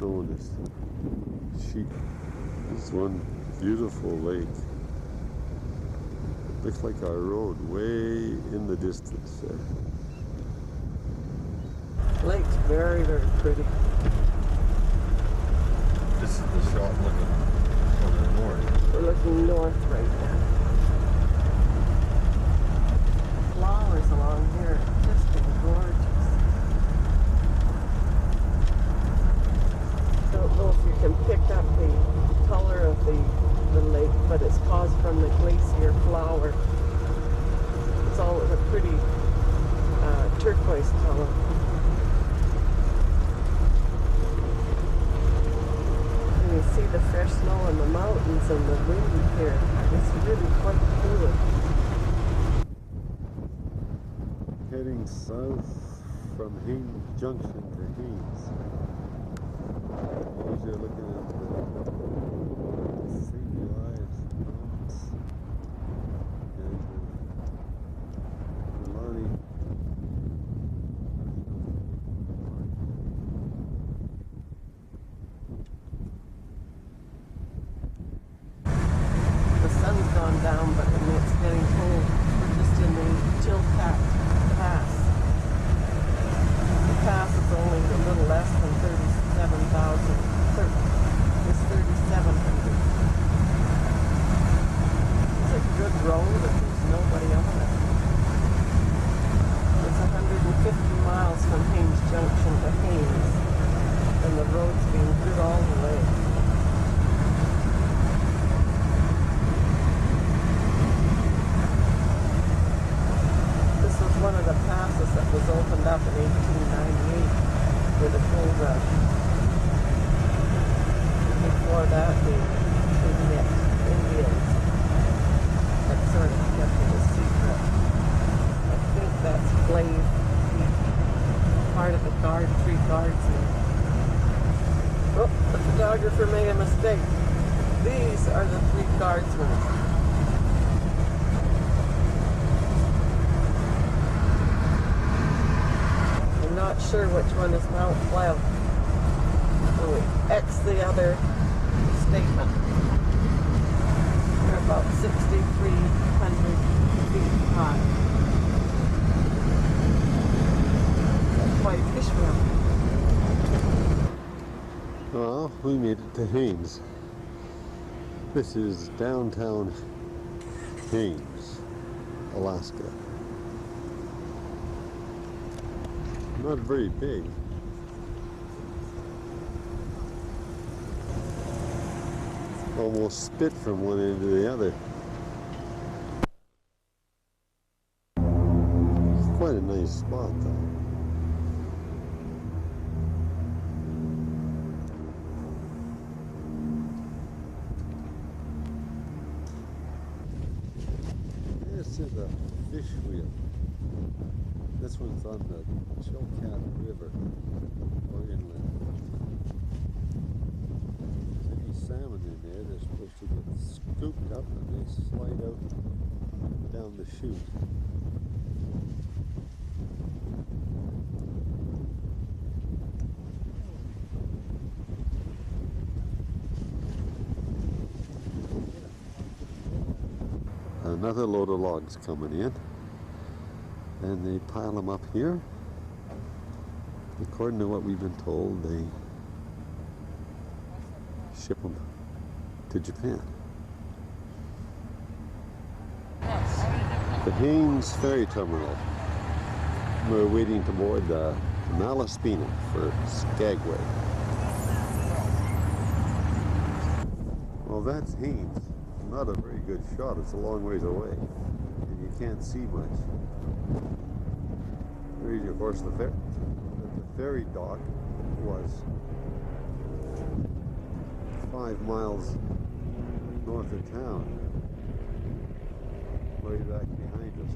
known as Sheep. This one beautiful lake. It looks like a road way in the distance there. Lake's very, very pretty. This is the shot looking further north. We're looking north right now. Flowers along here have just been gorgeous. Don't know if you can pick up the color of the lake, but it's caused from the glacier flower. It's all a pretty turquoise color. And you see the fresh snow in the mountains and the wind here. It's really quite cool. Heading south from Haines Junction to Haines. As you're looking at the St. Elias Mountains and Milani. The sun's gone down, but I mean, it's getting cold. We're just in the Chilkat Pass. The pass is only a little less than 37,000. It's 3,700. It's a good road, and there's nobody on it. It's 150 miles from Haines Junction to Haines, and the road's been good all the way. This was one of the passes that was opened up in 1898 with a gold rush. Before that, the Indians had sort of kept it a secret. I think that's Glade, part of the Tree Guardsmen. Oh, the photographer made a mistake. These are the 3 guardsmen. I'm not sure which one is Mount Cloud. So we X the other statement. They're about 6,300 feet high. That's quite Fishville. Well, we made it to Haines. This is downtown Haines, Alaska. Not very big. Almost spit from one end to the other. It's quite a nice spot though. This is a fish wheel. This one's on the Chilkat River or inland. There's any salmon in there, they're supposed to get scooped up and they slide out down the chute. Another load of logs coming in, and they pile them up here. According to what we've been told, they ship them to Japan. The Haines Ferry Terminal. We're waiting to board the Malaspina for Skagway. Well, that's Haines. Not a very good shot. It's a long ways away, and you can't see much. There's, of course, the ferry dock was 5 miles north of town, way back behind us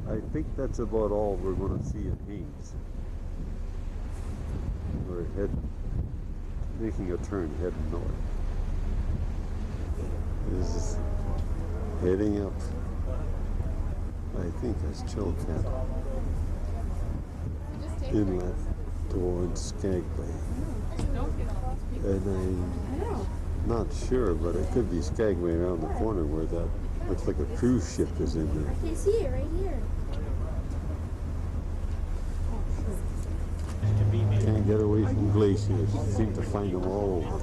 now. I think that's about all we're going to see in Haines. We're making a turn heading north. This is heading up, I think that's Chilkat Inlet towards Skagway. And I'm not sure, but it could be Skagway around the corner where that looks like a cruise ship is in there. I can see it right here. Can't get away from glaciers. Seem to find them all over.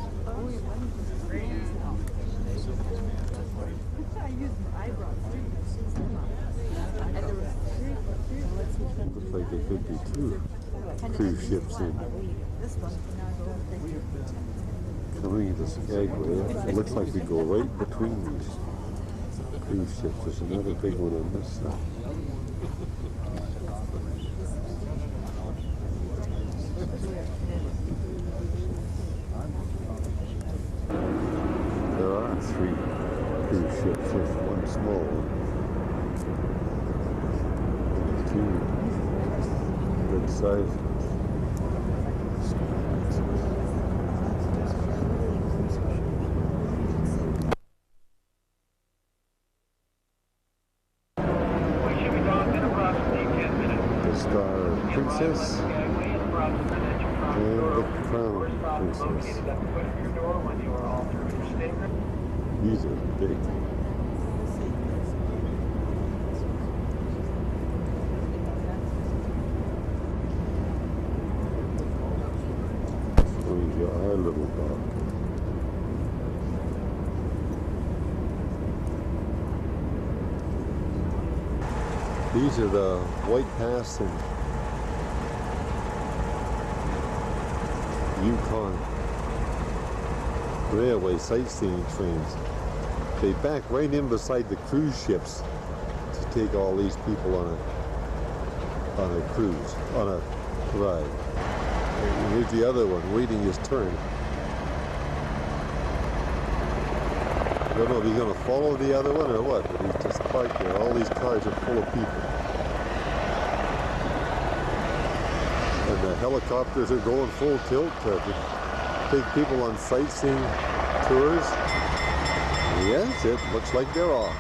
Looks like there could be two cruise ships in. Coming into Skagway, it looks like we go right between these cruise ships. There's another big one on this side. There are three cruise ships, there's one small one. Two good sized ones. The Star Princess and the Crown Princess. These are big. Going to our little dock. These are the White Pass and Yukon Railway sightseeing trains. They back right in beside the cruise ships to take all these people on a cruise, on a ride. And here's the other one waiting his turn. I don't know if he's going to follow the other one or what, but he's just parked there. All these cars are full of people. And the helicopters are going full tilt to take people on sightseeing tours. Yes, it looks like they're off.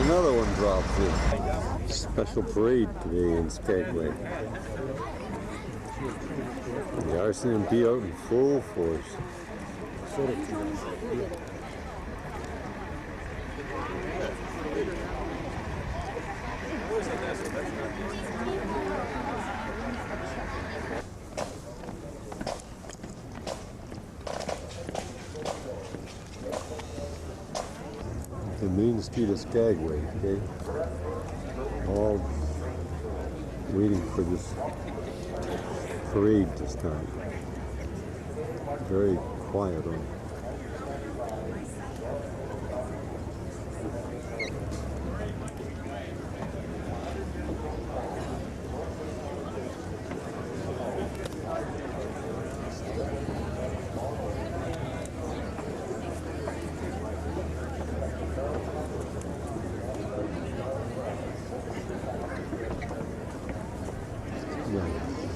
Another one drops in. Special parade today in Skagway. The RCMP out in full force. The main street of Skagway, okay? All waiting for this parade to start. Very quiet on it.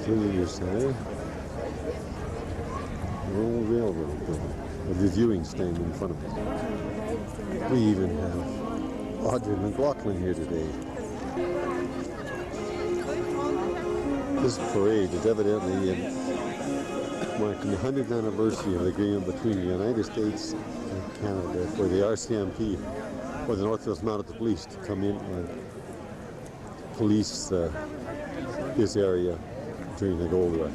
Visitor Center, the old railroad building, with the viewing stand in front of it. We even have Audrey McLaughlin here today. This parade is evidently marking the 100th anniversary of the agreement between the United States and Canada for the RCMP, or the Northwest Mounted Police, to come in and police this area during the gold rush.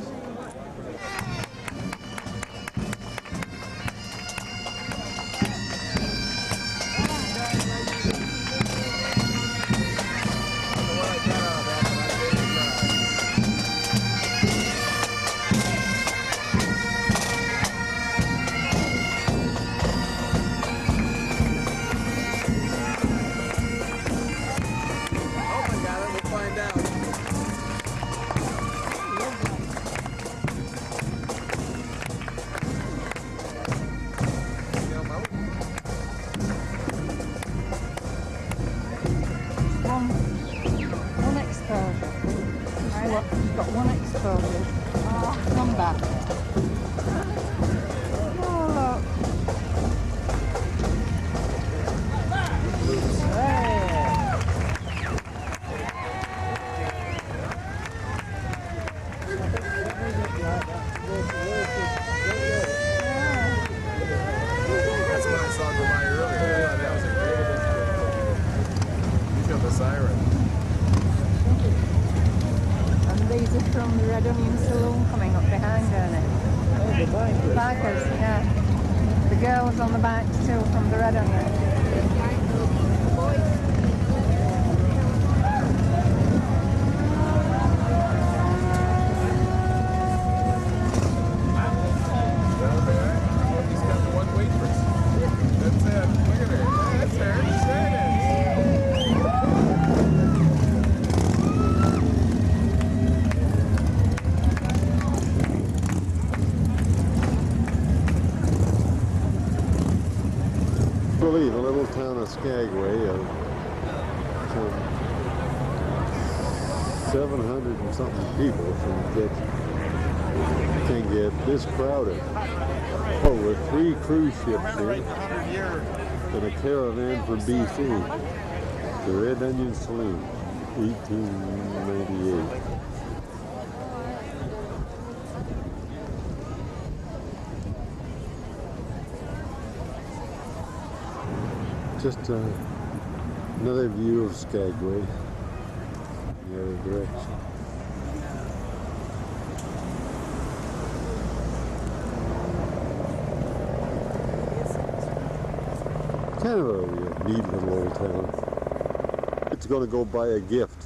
Got one exploded. Oh, come back. Oh, look. That's when I saw go by earlier. That was a great you feel the siren. And these are from the Red Onion Saloon coming up behind, aren't they? Oh, the bikers. Bikers, yeah. The girls on the bikes too from the Red Onion. He's got the one waitress. That's it. Look at her. That's her. There it is. Believe a little town of Skagway of some 700 and something people can get this crowded. Oh, with 3 cruise ships here and a caravan from BC. The Red Onion Saloon, 1898. Just another view of Skagway in the other direction. Kind of a neat little old town. It's going to go buy a gift.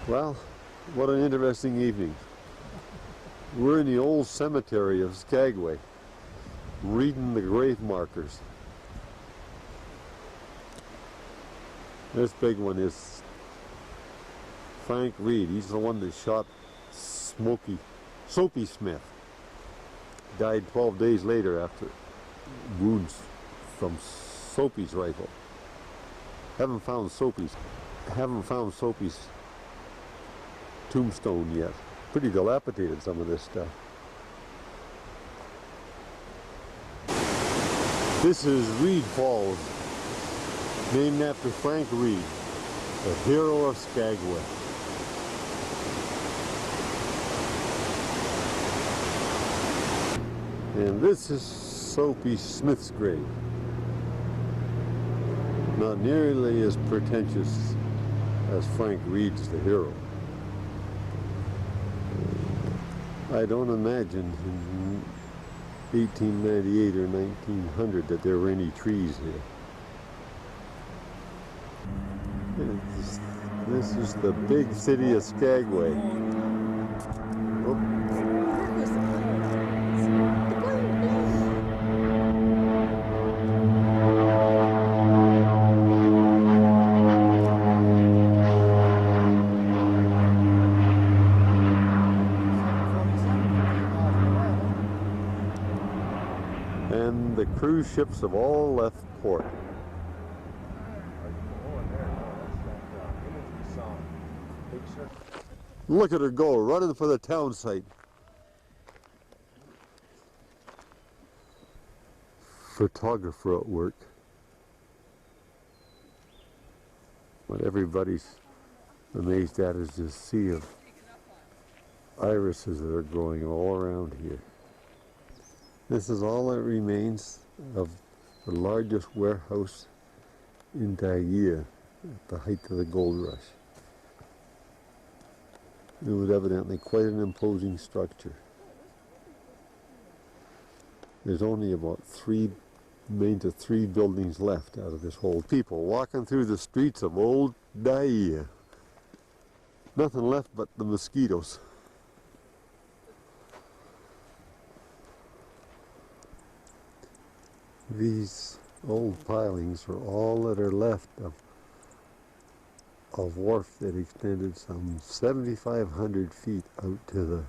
Well, what an interesting evening. We're in the old cemetery of Skagway, reading the grave markers. This big one is Frank Reed. He's the one that shot Soapy Smith. Died 12 days later after wounds from Soapy's rifle. Haven't found Soapy's tombstone yet. Pretty dilapidated, some of this stuff. This is Reed Falls, named after Frank Reed, the hero of Skagway. And this is Soapy Smith's grave. Not nearly as pretentious as Frank Reed's, the hero. I don't imagine in 1898 or 1900 that there were any trees here. This is the big city of Skagway. Oh. And the cruise ships have all left port. Look at her go, running for the town site. Photographer at work. What everybody's amazed at is this sea of irises that are growing all around here. This is all that remains of the largest warehouse in Dagia at the height of the gold rush. It was evidently quite an imposing structure. There's only about 3 remains of 3 buildings left out of this whole. People walking through the streets of old Daya. Nothing left but the mosquitoes. These old pilings are all that are left of a wharf that extended some 7,500 feet out to the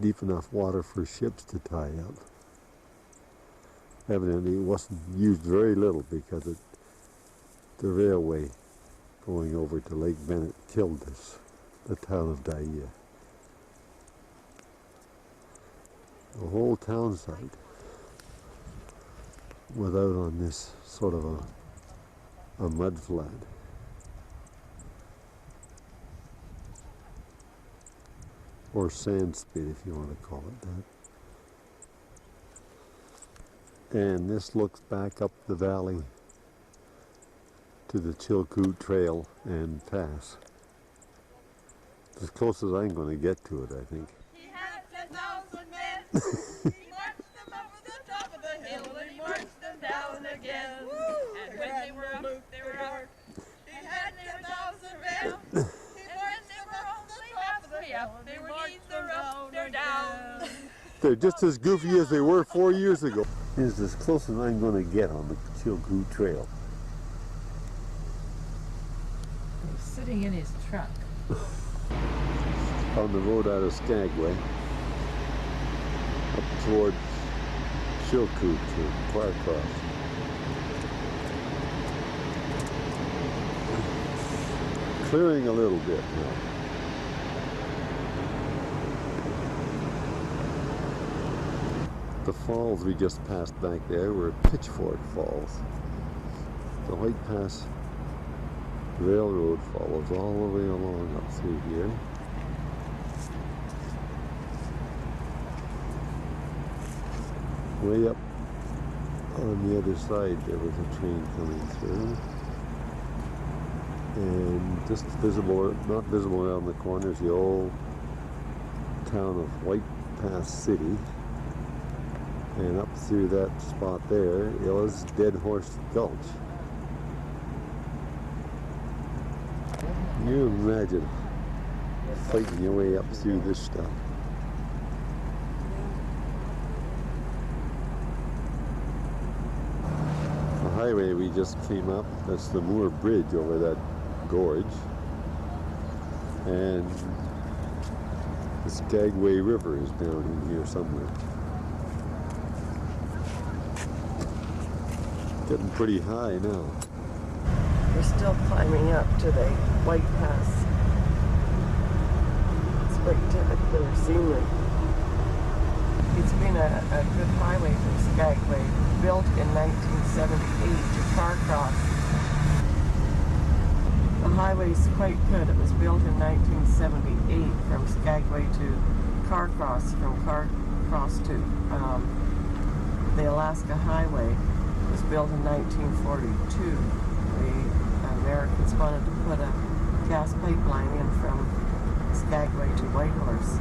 deep enough water for ships to tie up. Evidently it wasn't used very little because the railway going over to Lake Bennett killed the town of Daya. The whole town site was out on this sort of a mud flat. Or sand spit, if you want to call it that. And this looks back up the valley to the Chilkoot Trail and Pass. As close as I'm going to get to it, I think. He had 10,000 men. He marched them up to the top of the hill and he marched them down again. And when they were up, they were up. He had 10,000 men. And when they were up, they were neither up nor down. They're just as goofy as they were 4 years ago. This is as close as I'm going to get on the Chilkoot Trail. He's sitting in his truck. On the road out of Skagway, up towards Chilkoot to Clarkcross. Clearing a little bit now. The falls we just passed back there were Pitchfork Falls. The White Pass Railroad follows all the way along up through here. Way up on the other side there was a train coming through. And just visible, not visible around the corner, is the old town of White Pass City. And up through that spot there is Dead Horse Gulch. Can you imagine fighting your way up through this stuff? The highway we just came up, that's the Moore Bridge over that gorge. And the Skagway River is down in here somewhere. Getting pretty high now. We're still climbing up to the White Pass. Spectacular scenery. It's been a good highway from Skagway, built in 1978 to Carcross. The highway's quite good. It was built in 1978 from Skagway to Carcross, from Carcross to the Alaska Highway. It was built in 1942. The Americans wanted to put a gas pipeline in from Skagway to Whitehorse.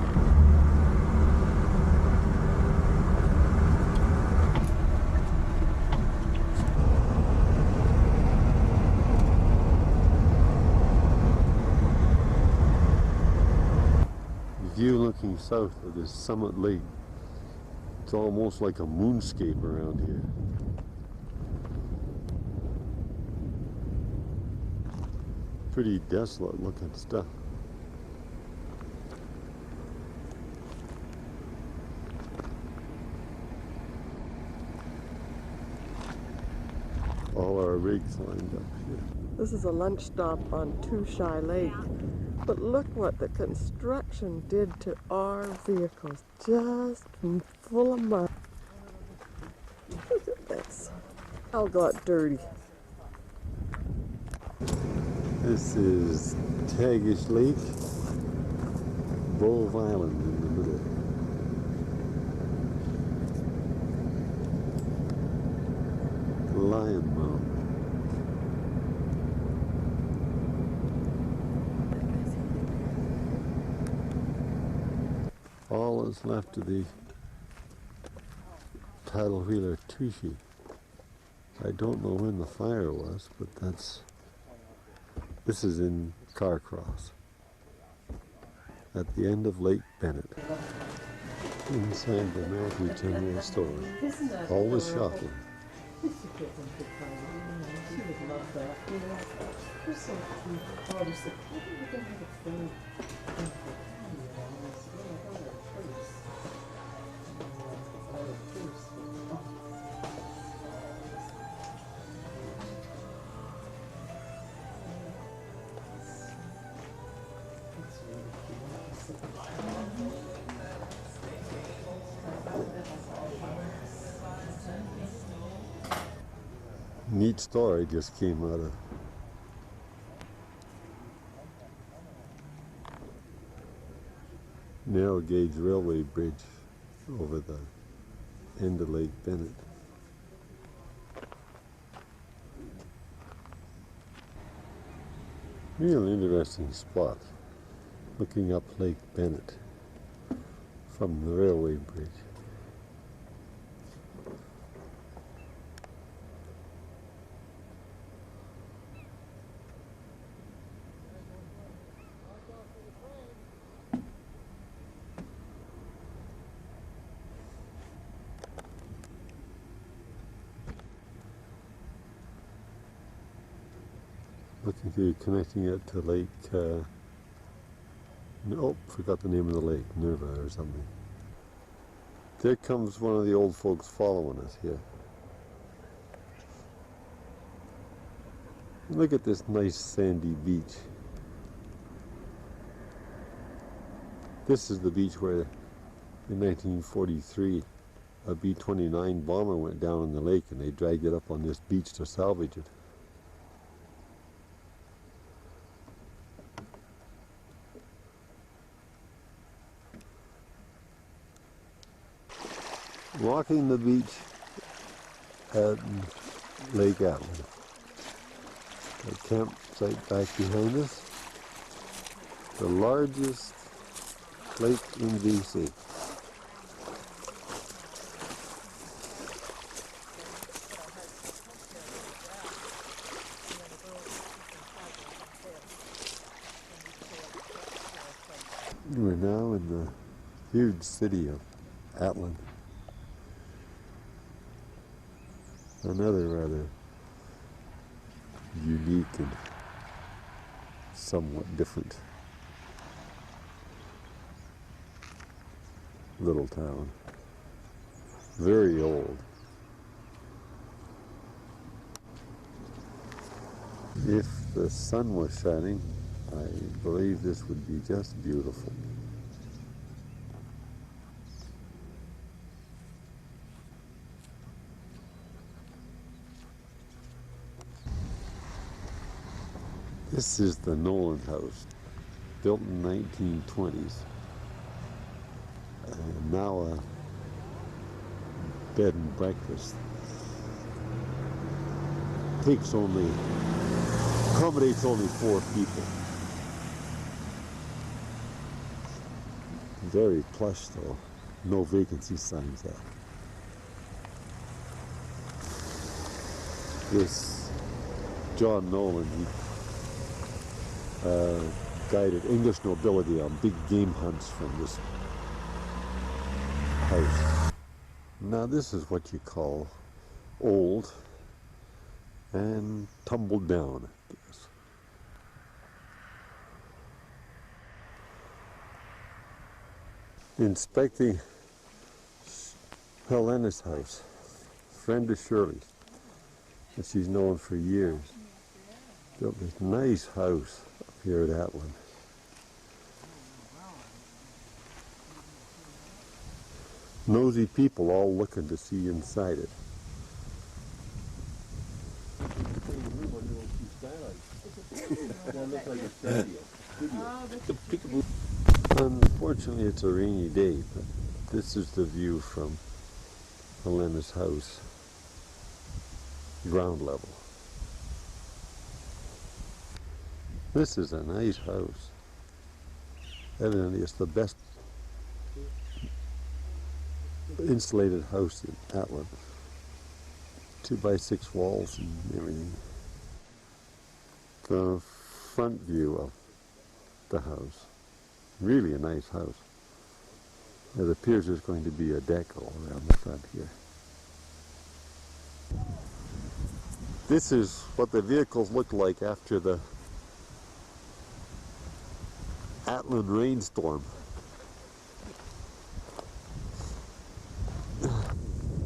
View looking south of this Summit Lake. It's almost like a moonscape around here. Pretty desolate looking stuff. All our rigs lined up here. This is a lunch stop on Touchai Lake. But look what the construction did to our vehicles. Just full of mud. Look at this. All got dirty. This is Tagish Lake, Bove Island in the middle. Lion Mound. All that's left of the tidal wheeler Tushy. I don't know when the fire was, but this is in Carcross, at the end of Lake Bennett, inside the Matthew General Store. Always shopping. She would love that. You know, they're so cute. Oh, they're so cute. We're going to have a friend. Neat story just came out of narrow gauge railway bridge over the end of Lake Bennett. Real interesting spot, looking up Lake Bennett from the railway bridge. Looking to be connecting it to Lake, oh, forgot the name of the lake, Nerva or something. There comes one of the old folks following us here. Look at this nice sandy beach. This is the beach where in 1943 a B-29 bomber went down in the lake and they dragged it up on this beach to salvage it. Walking the beach at Lake Atlan. The campsite back behind us. The largest lake in BC. We're now in the huge city of Atlan. Another rather unique and somewhat different little town. Very old. If the sun was shining, I believe this would be just beautiful. This is the Nolan House, built in the 1920s, and now a bed and breakfast. Accommodates only 4 people. Very plush though, no vacancy signs there. This John Nolan, he guided English nobility on big game hunts from this house. Now this is what you call old and tumbled down, I guess. Inspecting Helena's house, friend of Shirley's, that she's known for years. Built this nice house up here at Atlan. Nosy people all looking to see inside it. Unfortunately, it's a rainy day, but this is the view from Helena's house, ground level. This is a nice house. Evidently, it's the best insulated house in Atlin. 2x6 walls and everything. The front view of the house. Really a nice house. It appears there's going to be a deck all around the front here. This is what the vehicles look like after the Atlin rainstorm.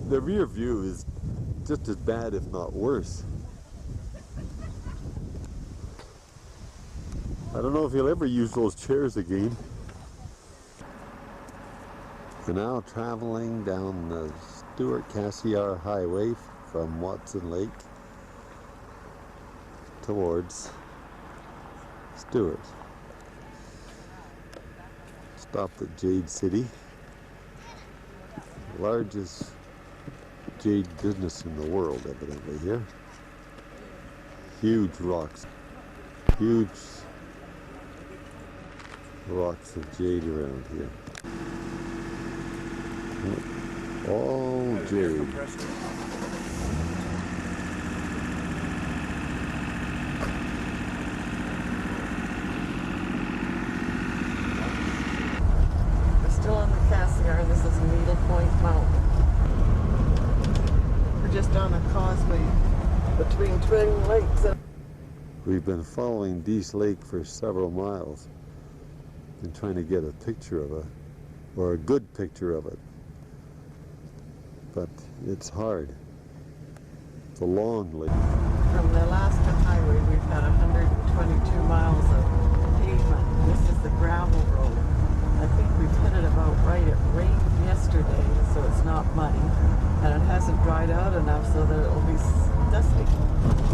The rear view is just as bad, if not worse. I don't know if you'll ever use those chairs again. We're now traveling down the Stewart-Cassiar Highway from Watson Lake towards Stewart. Stopped at Jade City, largest jade business in the world, evidently here. Huge rocks, huge rocks of jade around here. All jade. We're still on the Cassiar. This is Needle Point Mountain. We're just on a causeway between Twin Lakes. We've been following Dease Lake for several miles and trying to get a picture of it, or a good picture of it. But it's hard. It's a long lake. From the Alaska Highway, we've had 122 miles of pavement. This is the gravel road. I think we've hit it about right. It rained yesterday, so it's not muddy. And it hasn't dried out enough so that it'll be dusty.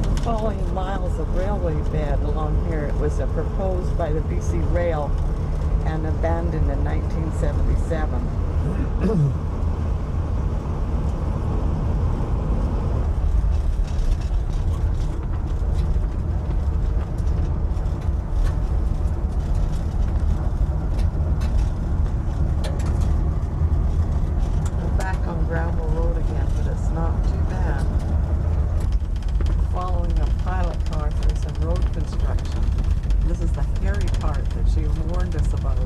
We're following miles of railway bed along here. It was proposed by the BC Rail and abandoned in 1977. We're back on gravel road again, but it's not too bad. Following a pilot car through some road construction. This is the hairy part that she warned us about.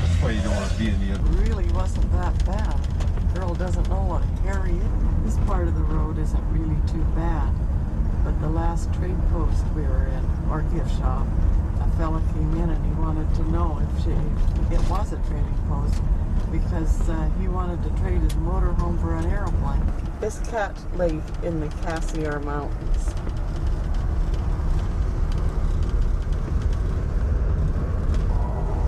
That's why you don't want to be in the It really wasn't that bad. Girl doesn't know what hairy is. This part of the road isn't really too bad. But the last trade post we were in, or gift shop, a fella came in and he wanted to know if it was a trading post, because he wanted to trade his motorhome for an aeroplane. Biscat Lake in the Cassiar Mountains.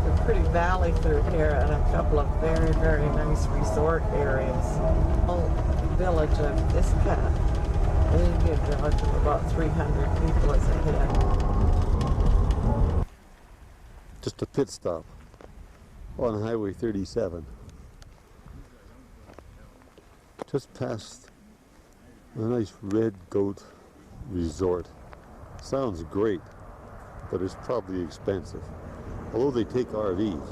A pretty valley through here and a couple of very, very nice resort areas. Whole village of Biscat. An Indian village of about 300 people is ahead. Just a pit stop on Highway 37. Just past a nice Red Goat resort. Sounds great, but it's probably expensive. Although they take RVs.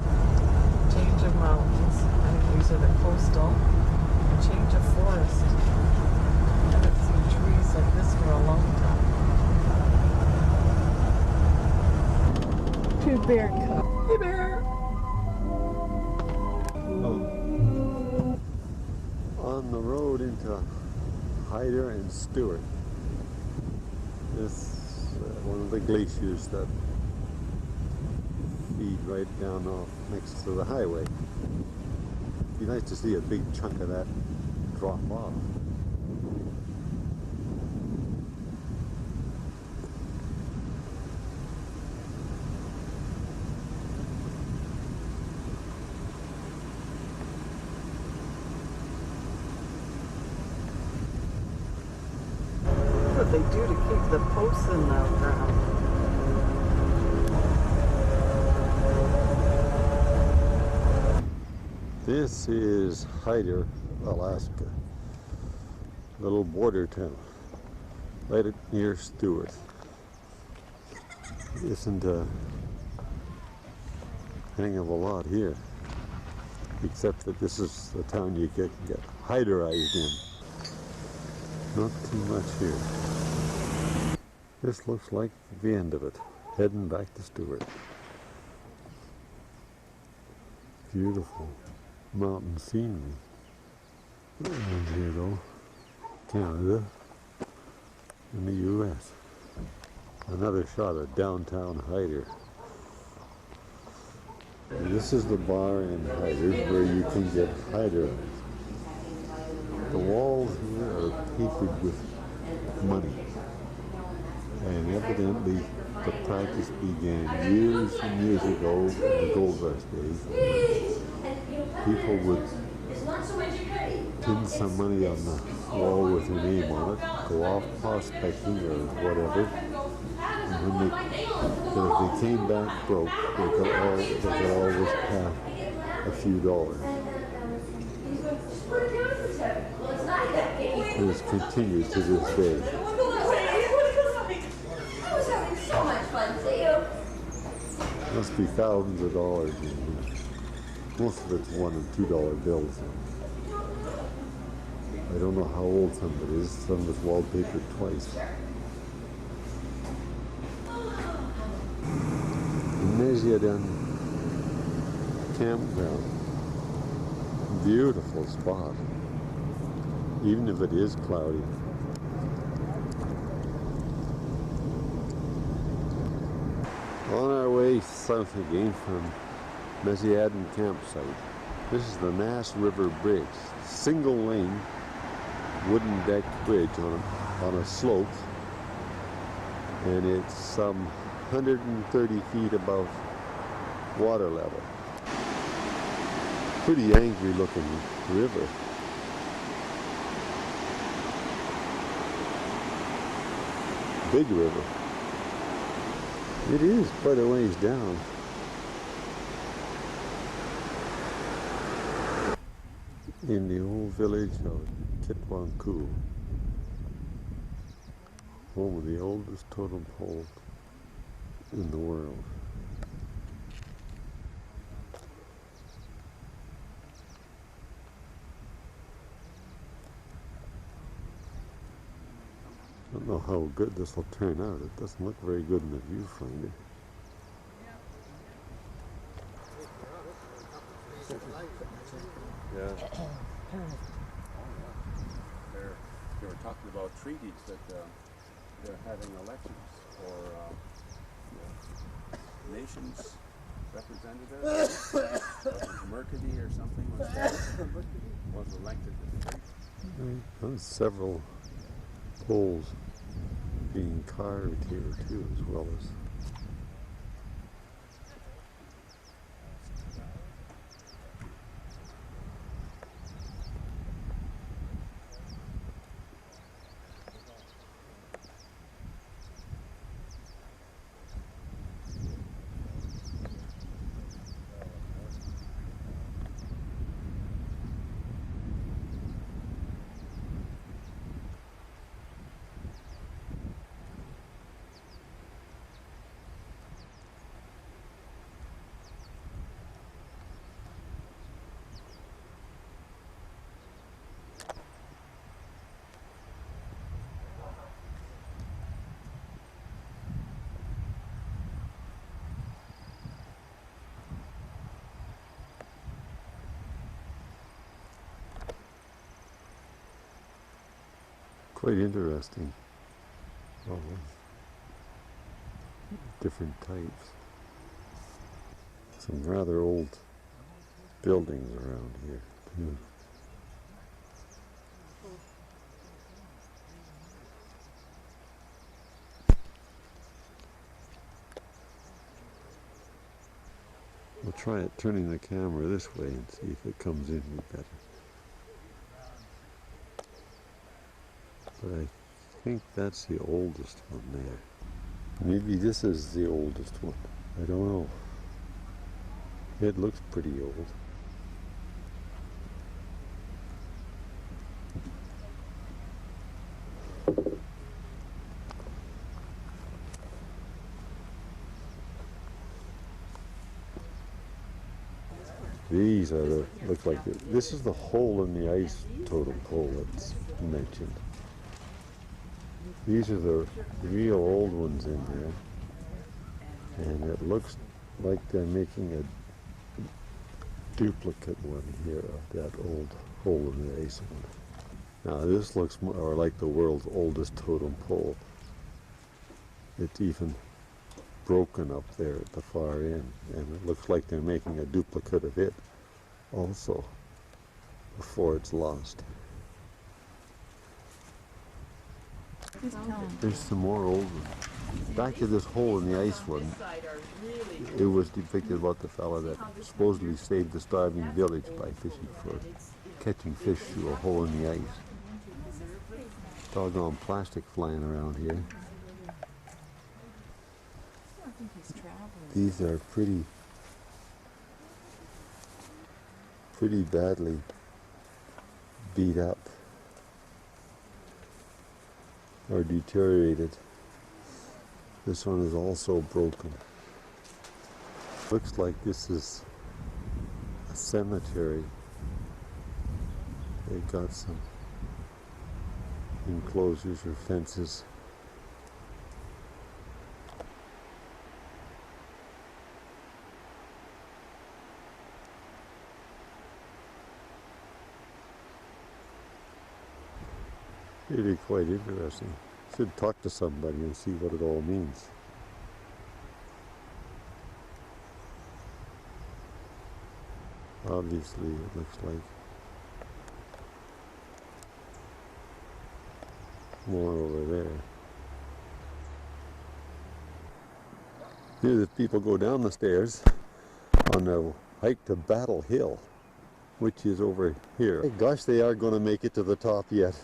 Change of mountains. I think these are the coastal. A change of forest. I haven't seen trees like this for a long time. Two bear cubs. Hey bear! On the road into Hyder and Stewart. This is one of the glaciers that feed right down off next to the highway. It'd be nice to see a big chunk of that drop off. What they do to keep the posts in the ground. This is Hyder, Alaska. Little border town, right near Stewart. isn't a hang of a lot here, except that this is the town you can get hyderized in. Not too much here. This looks like the end of it. Heading back to Stewart. Beautiful mountain scenery. And here though, Canada and the U.S. Another shot of downtown Hyder. This is the bar in Hyder where you can get hyderized. The walls here are papered with money. And evidently the practice began years and years ago in the gold rush days. People would pin some money on the wall with their name on it, go off prospecting or whatever, and when if they came back broke, they could always have a few dollars. And it's continued to this day. Must be thousands of dollars in here. Most of it's $1 and $2 bills. I don't know how old some of it is. Some was wallpapered twice. Mesyaden campground. Beautiful spot. Even if it is cloudy. On our way south again from Mesyaden campsite. This is the Nass River Bridge. Single lane wooden deck bridge on a slope, and it's some 130 feet above water level. Pretty angry looking river. Big river. It is quite a ways down. In the old village of Kitwanku, home of the oldest totem pole in the world. I don't know how good this will turn out. It doesn't look very good in the viewfinder. Yeah. They were talking about treaties that they're having elections for nations representatives. Mercady or something was elected to the There's several poles being carved here too, as well as quite interesting. All different types. Some rather old buildings around here too. We'll try it turning the camera this way and see if it comes in better. But I think that's the oldest one there. Maybe this is the oldest one. I don't know. It looks pretty old. These are the, look like this is the hole in the ice totem pole that's mentioned. These are the real old ones in there. And it looks like they're making a duplicate one here of that old hole in the ice one. Now this looks more like the world's oldest totem pole. It's even broken up there at the far end, and it looks like they're making a duplicate of it also before it's lost. There's some more old ones. Back to this hole in the ice one, it was depicted about the fella that supposedly saved the starving village by fishing for catching fish through a hole in the ice. Doggone plastic flying around here. These are pretty badly beat up or deteriorated. This one is also broken. Looks like this is a cemetery. They've got some enclosures or fences. Really quite interesting. Should talk to somebody and see what it all means. Obviously, it looks like more over there. Here the people go down the stairs on the hike to Battle Hill, which is over here. Hey, gosh, they are going to make it to the top yet.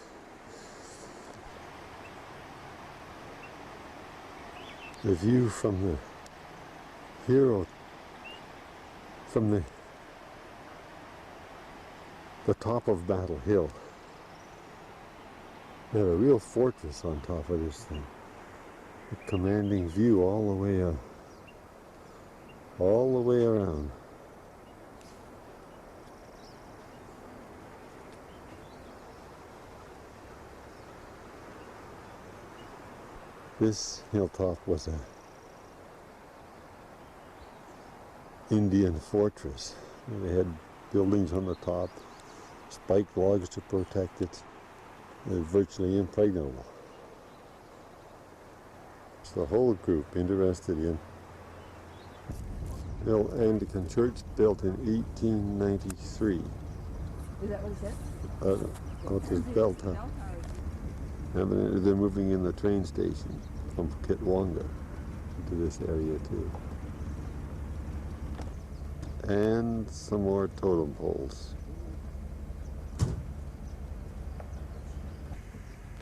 The view from the hero, from the top of Battle Hill. They have a real fortress on top of this thing. A commanding view all the way around. This hilltop was a Indian fortress. They had buildings on the top, spiked logs to protect it. They're virtually impregnable. It's the whole group interested in Bill Anglican Church, built in 1893. Is that what it says? Out this belt, huh? And they're moving in the train station from Kitwanga to this area too. And some more totem poles.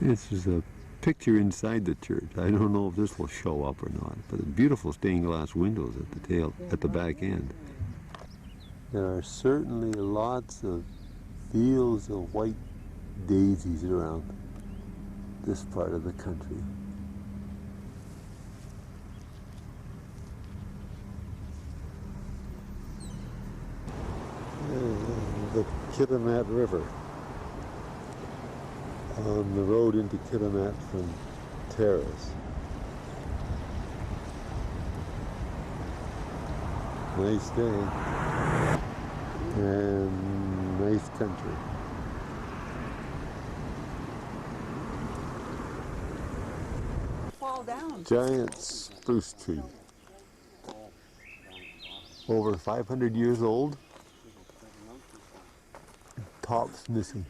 This is a picture inside the church. I don't know if this will show up or not, but beautiful stained glass windows at the back end. There are certainly lots of fields of white daisies around this part of the country. The Kitimat River on the road into Kitimat from Terrace. Nice day and nice country. Fall down. Giant spruce tree. Over 500 years old. Top's missing.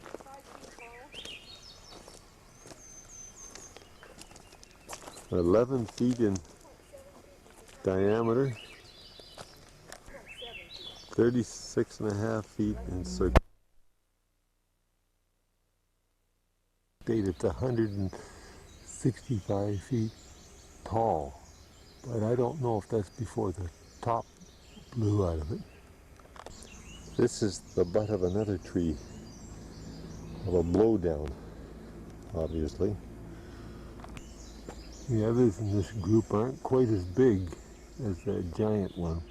"11 feet in diameter, 36.5 feet in circumference. It's 165 feet tall, but I don't know if that's before the top blew out of it." This is the butt of another tree, of a blowdown, obviously. The others in this group aren't quite as big as that giant one,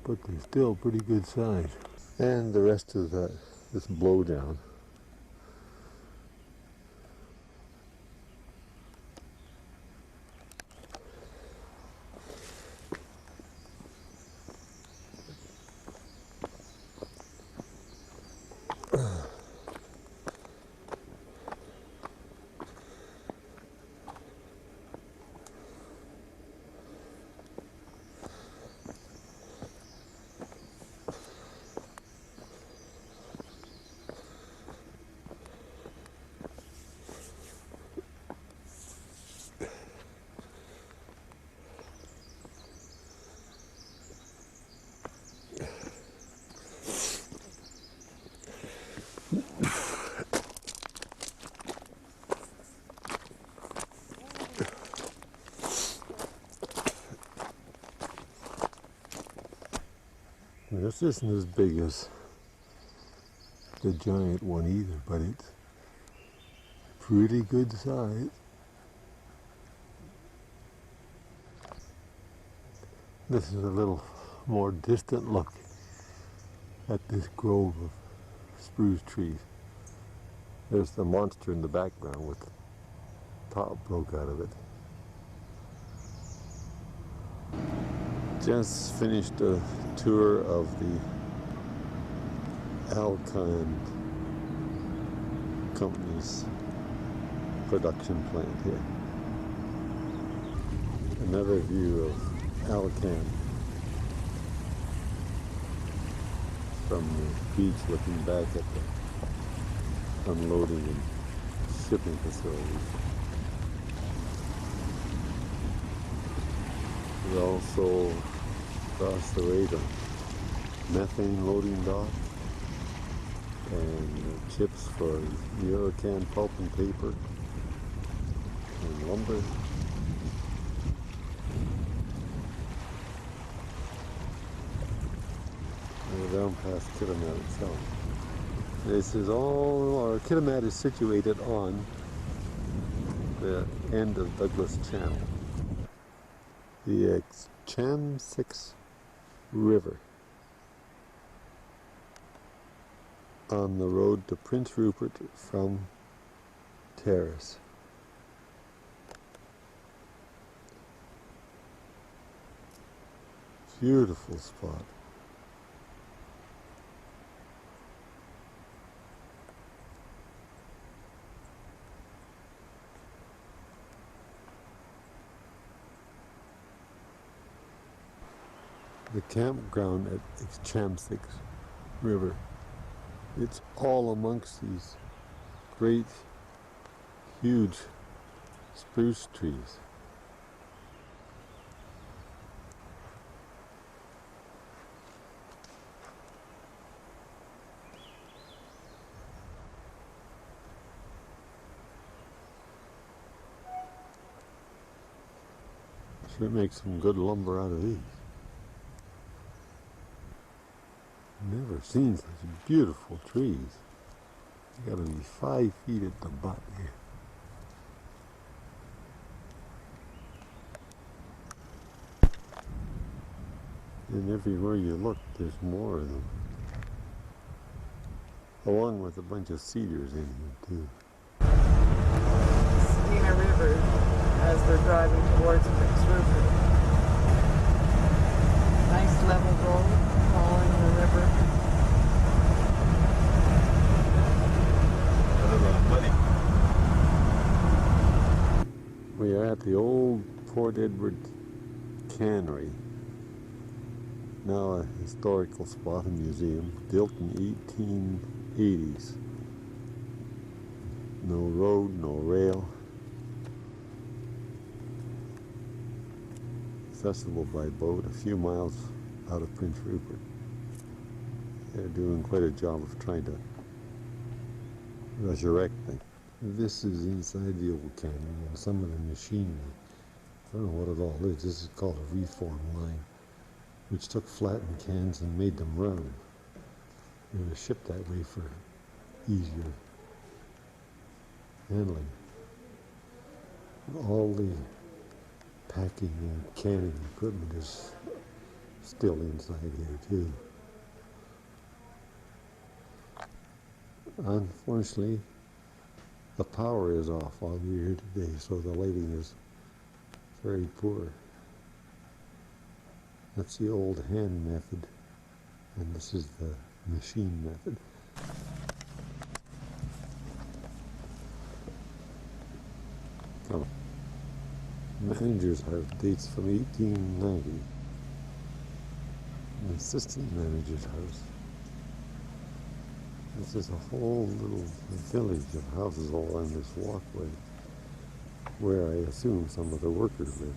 but they're still pretty good size. And the rest of this blowdown. This isn't as big as the giant one either, but it's pretty good size. This is a little more distant look at this grove of spruce trees. There's the monster in the background with the top broke out of it. Just finished a tour of the Alcan Company's production plant here. Another view of Alcan from the beach, looking back at the unloading and shipping facilities. We also across the way the methane loading dock and chips for Eurocan pulp and paper and lumber. And we're down past Kitimat itself. This is all, our Kitimat is situated on the end of Douglas Channel. The Chamsix River on the road to Prince Rupert from Terrace. Beautiful spot. The campground at Chamsix River. It's all amongst these great, huge spruce trees. Sure makes some good lumber out of these. Never seen such beautiful trees. You gotta be 5 feet at the butt here. And everywhere you look, there's more of them. Along with a bunch of cedars in here too. Skeena River as we're driving towards Prince Rupert. Nice level road following the river. We are at the old Port Edward Cannery. Now a historical spot, a museum, built in the 1880s. No road, no rail. Accessible by boat a few miles out of Prince Rupert. They're doing quite a job of trying to resurrect things. This is inside the old cannery and some of the machinery. I don't know what it all is. This is called a reform line, which took flattened cans and made them round. They were shipped that way for easier handling. All the packing and canning equipment is still inside here too. Unfortunately, the power is off all year today, so the lighting is very poor. That's the old hand method, and this is the machine method. The manager's house dates from 1890. The assistant manager's house. This is a whole little village of houses all along this walkway, where I assume some of the workers live.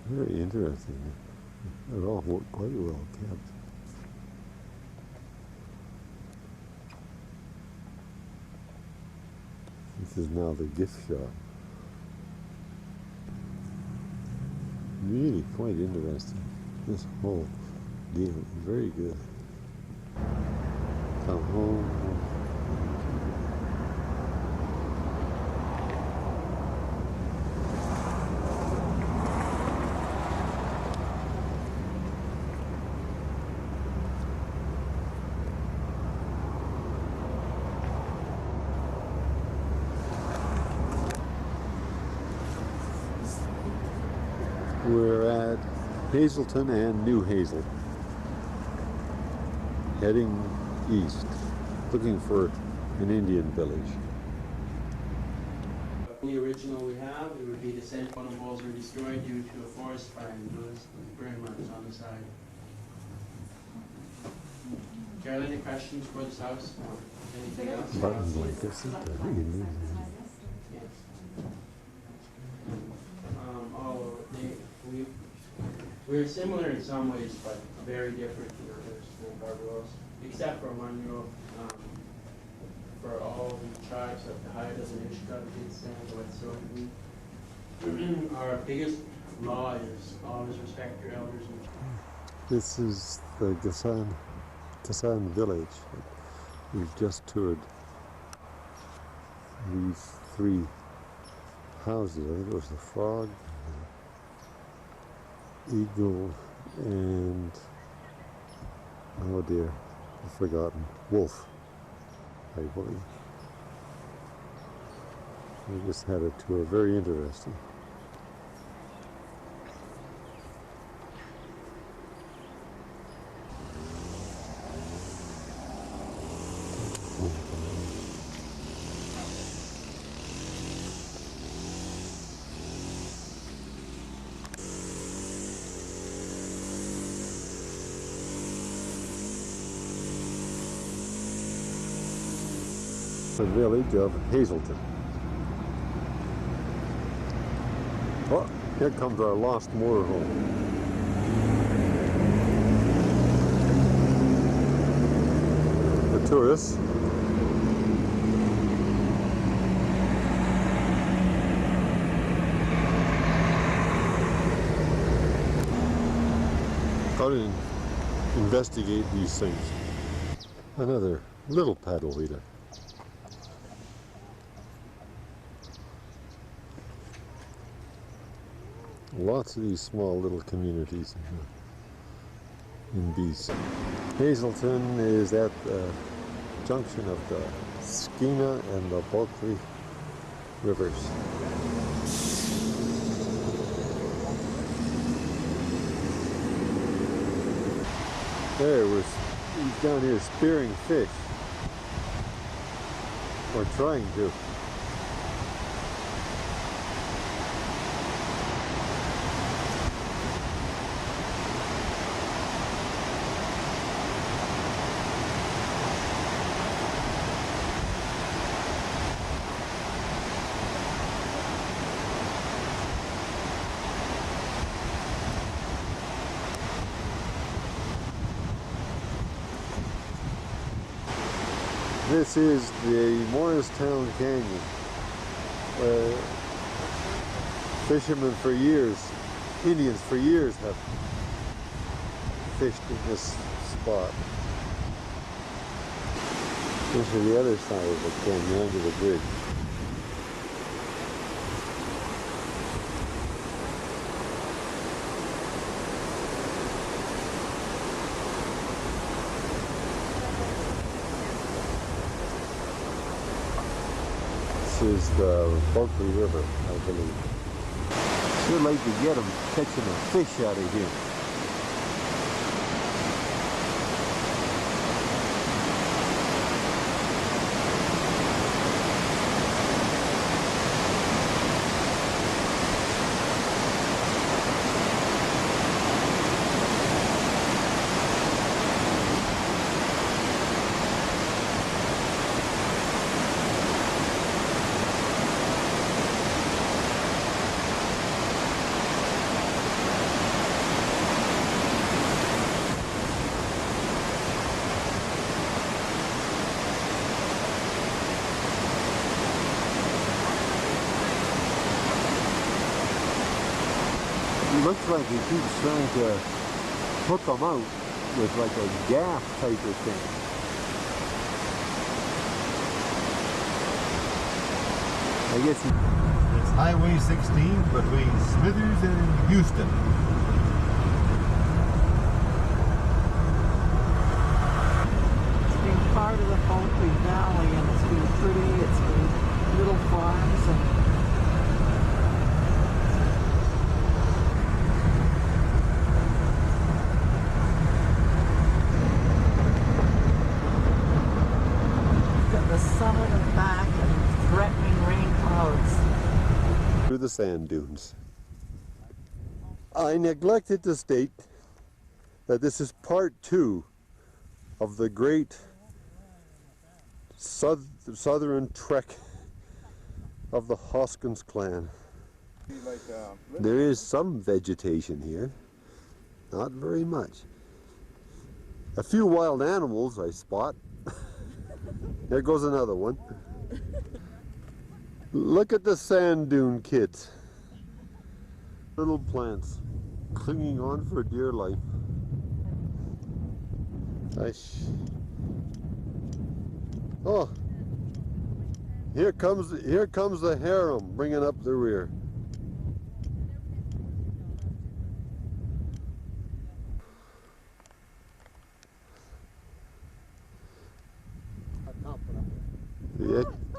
Very interesting. They're all quite well kept. This is now the gift shop. Really quite interesting. This whole deal is very good. Come home. We're at Hazelton and New Hazel, heading east, looking for an Indian village. The original we have, it would be the St. One walls were destroyed due to a forest fire and those burn marks on the side. Carol, any questions for this house or anything else? Buttons like this is the Indian. Yes. We're similar in some ways, but very different to the other school Barbaros, except for one rule. For all the tribes of the Haida and Ishkak, it's our biggest law is always respect your elders. This is the Gasan village. We've just toured these three houses. I think it was the Frog, Eagle, and oh dear, I've forgotten, Wolf, I believe. We just had a tour, very interesting. The village of Hazelton. Oh, here comes our lost motorhome. The tourists. How to investigate these things. Another little paddle leader. Lots of these small little communities in BC. Hazelton is at the junction of the Skeena and the Bulkley rivers. He's down here spearing fish, or trying to. This is the Morristown Canyon, where fishermen for years, Indians for years have fished in this spot. This is the other side of the canyon, under the bridge. This is the Bulkley River, I believe. Sure like to get them catching a fish out of here. Looks like he keeps trying to hook them out with like a gaff type of thing. I guess It's Highway 16 between Smithers and Houston. It's been part of the Bulkley Valley, and it's been pretty. It's been little farms and the sun and back and threatening rain clouds. through the sand dunes. I neglected to state that this is part 2 of the great southern trek of the Hoskins clan. There is some vegetation here, not very much. A few wild animals I spot. There goes another one. Look at the sand dune kids. Little plants clinging on for dear life. Oh, here comes the harem bringing up the rear.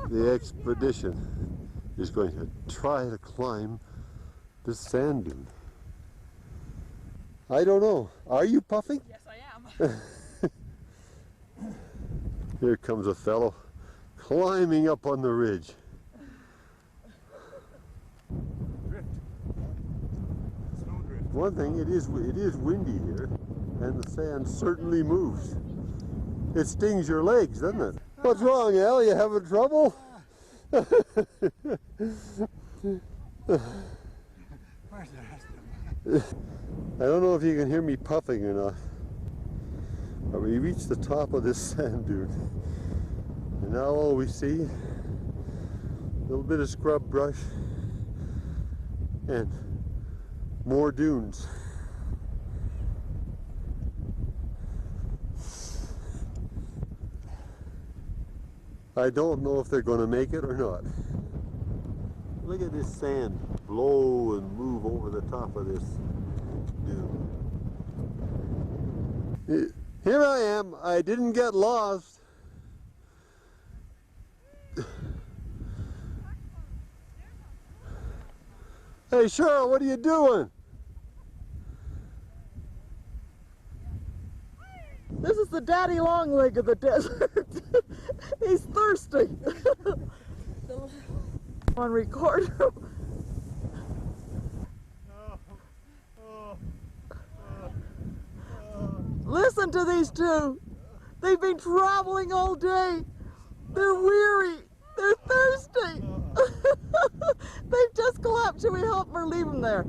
The expedition is going to try to climb this sand dune. I don't know. Are you puffing? Yes, I am. Here comes a fellow climbing up on the ridge. Drift. Snow drift. One thing, it is windy here, and the sand certainly moves. It stings your legs, doesn't it? What's wrong, Al? You having trouble? Where's the rest of them? I don't know if you can hear me puffing or not. But we reached the top of this sand dune. And now all we see, a little bit of scrub brush and more dunes. I don't know if they're going to make it or not. Look at this sand blow and move over the top of this dune. Here I am. I didn't get lost. Hey Cheryl, what are you doing? this is the daddy long leg of the desert. He's thirsty. On record. Listen to these two. They've been traveling all day. They're weary. They're thirsty. They've just collapsed. Should we help them or leave them there?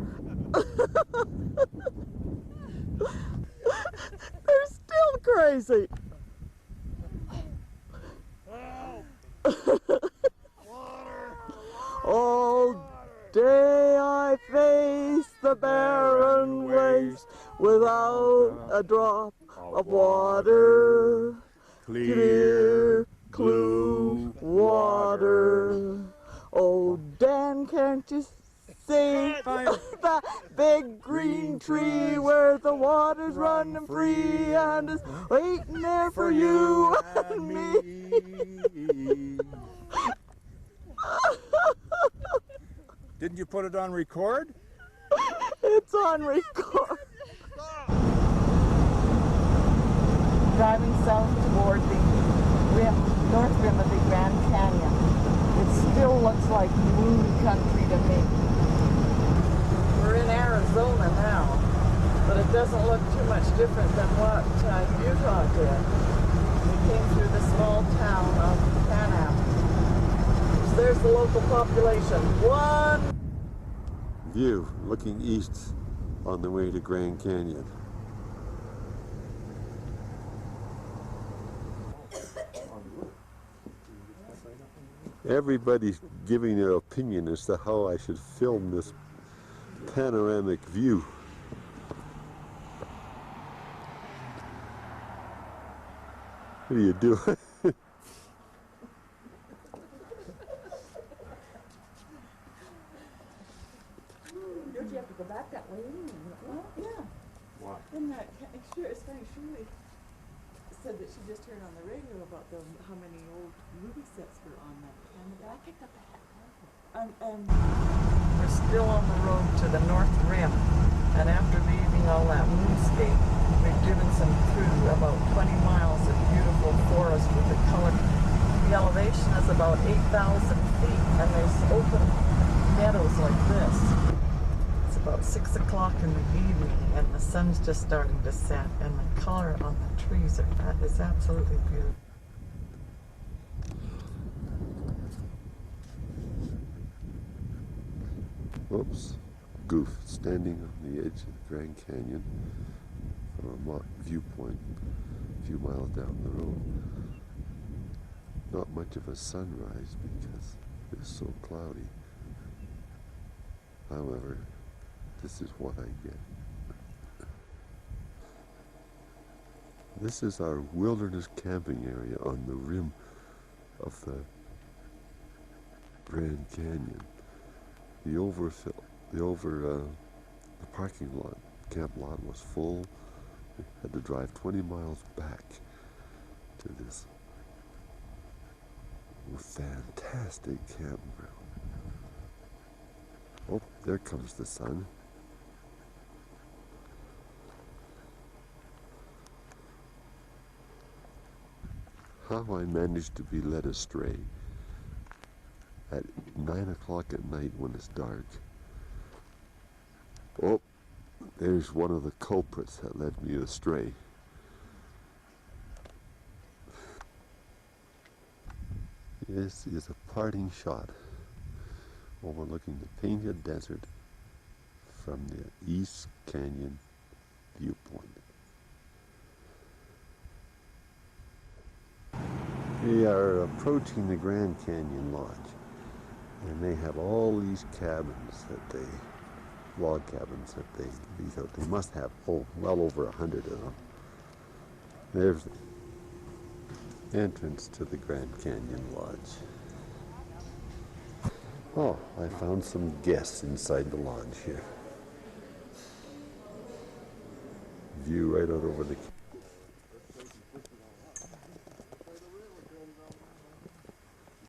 They're still crazy. All day I face the barren waste without a drop of water. Clear, blue water. Oh, Dan, can't you see that big green tree where the water's running free and is waiting there for you and me? Didn't you put it on record? It's on record. Driving south toward the north rim of the Grand Canyon. It still looks like moon country to me. We're in Arizona now, but it doesn't look too much different than what Utah did. We came through the small town of Panam. So there's the local population. One view looking east on the way to Grand Canyon. Everybody's giving their opinion as to how I should film this panoramic view. What are you doing? Don't you have to go back that way? Well, yeah. Why? And that, sure, it's funny, Shirley said that she just heard on the radio about how many old movie sets were on that Canada. I picked up the hat. We're still on the road to the North Rim, and after leaving all that moonscape, we've driven through about 20 miles of beautiful forest with the color. The elevation is about 8,000 feet, and there's open meadows like this. It's about 6 o'clock in the evening, and the sun's just starting to set, and the color on the trees is absolutely beautiful. Oops, goof, standing on the edge of the Grand Canyon from a viewpoint a few miles down the road. Not much of a sunrise because it's so cloudy. However, this is what I get. This is our wilderness camping area on the rim of the Grand Canyon. The parking lot, camp lot was full. We had to drive 20 miles back to this fantastic campground. Oh, there comes the sun. How I managed to be led astray at 9 o'clock at night when it's dark. Oh, there's one of the culprits that led me astray. This is a parting shot overlooking the Painted Desert from the East Canyon viewpoint. We are approaching the Grand Canyon Lodge, and they have all these cabins log cabins that they lease out. They must have well over 100 of them. There's the entrance to the Grand Canyon Lodge. Oh, I found some guests inside the lodge here. View right out over the